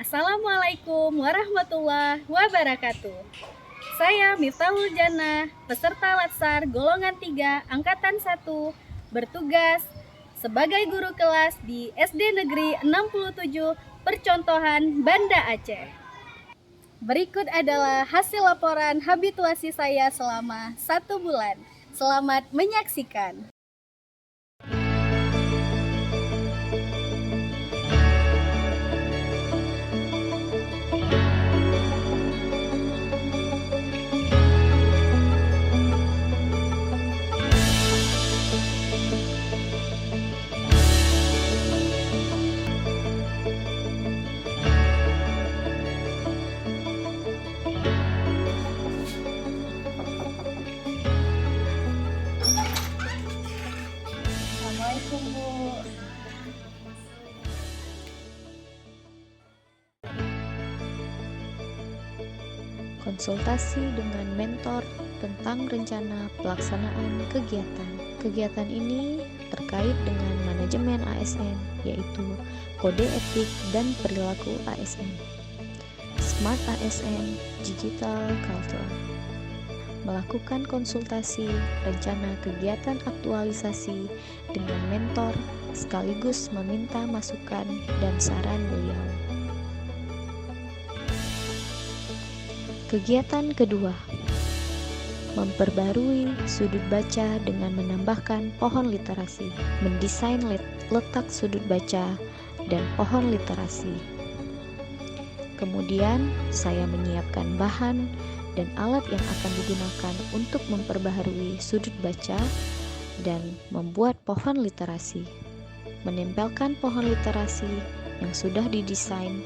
Assalamualaikum warahmatullahi wabarakatuh. Saya Miftahul Jannah, peserta Latsar golongan 3 angkatan 1, bertugas sebagai guru kelas di SD Negeri 67 Percontohan Banda Aceh. Berikut adalah hasil laporan habituasi saya selama 1 bulan. Selamat menyaksikan. Assalamualaikum, Bu. Konsultasi dengan mentor tentang rencana pelaksanaan kegiatan. Kegiatan ini terkait dengan manajemen ASN, yaitu kode etik dan perilaku ASN, Smart ASN, Digital Culture. Melakukan konsultasi rencana kegiatan aktualisasi dengan mentor sekaligus meminta masukan dan saran beliau. Kegiatan kedua, memperbarui sudut baca dengan menambahkan pohon literasi, mendesain letak sudut baca dan pohon literasi. Kemudian saya menyiapkan bahan dan alat yang akan digunakan untuk memperbaharui sudut baca dan membuat pohon literasi, menempelkan pohon literasi yang sudah didesain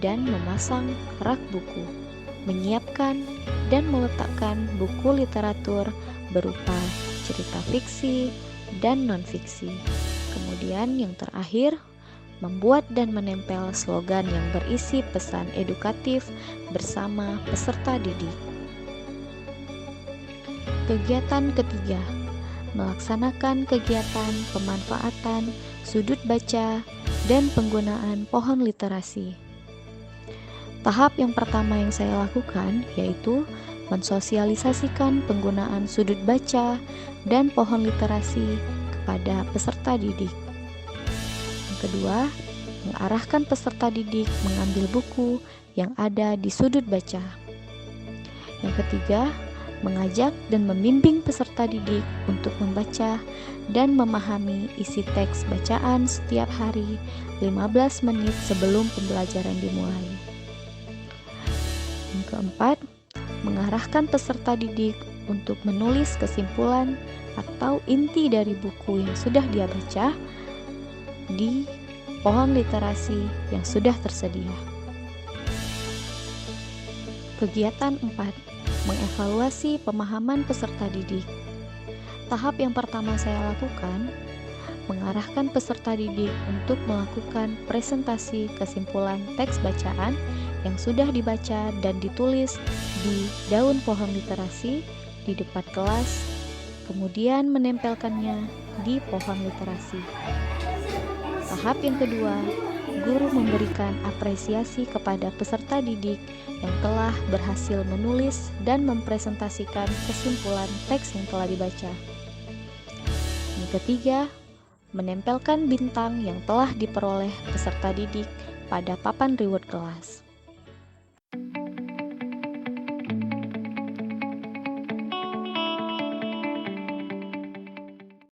dan memasang rak buku, menyiapkan dan meletakkan buku literatur berupa cerita fiksi dan non-fiksi. Kemudian yang terakhir, membuat dan menempel slogan yang berisi pesan edukatif bersama peserta didik. Kegiatan ketiga, melaksanakan kegiatan pemanfaatan sudut baca dan penggunaan pohon literasi. Tahap yang pertama yang saya lakukan yaitu mensosialisasikan penggunaan sudut baca dan pohon literasi kepada peserta didik. Yang kedua, mengarahkan peserta didik mengambil buku yang ada di sudut baca. Yang ketiga, mengajak dan membimbing peserta didik untuk membaca dan memahami isi teks bacaan setiap hari 15 menit sebelum pembelajaran dimulai. Yang keempat, mengarahkan peserta didik untuk menulis kesimpulan atau inti dari buku yang sudah dia baca di pohon literasi yang sudah tersedia. Kegiatan 4, mengevaluasi pemahaman peserta didik. Tahap yang pertama saya lakukan, mengarahkan peserta didik untuk melakukan presentasi kesimpulan teks bacaan yang sudah dibaca dan ditulis di daun pohon literasi di depan kelas, kemudian menempelkannya di pohon literasi. Tahap yang kedua, guru memberikan apresiasi kepada peserta didik yang telah berhasil menulis dan mempresentasikan kesimpulan teks yang telah dibaca. Yang ketiga, menempelkan bintang yang telah diperoleh peserta didik pada papan reward kelas.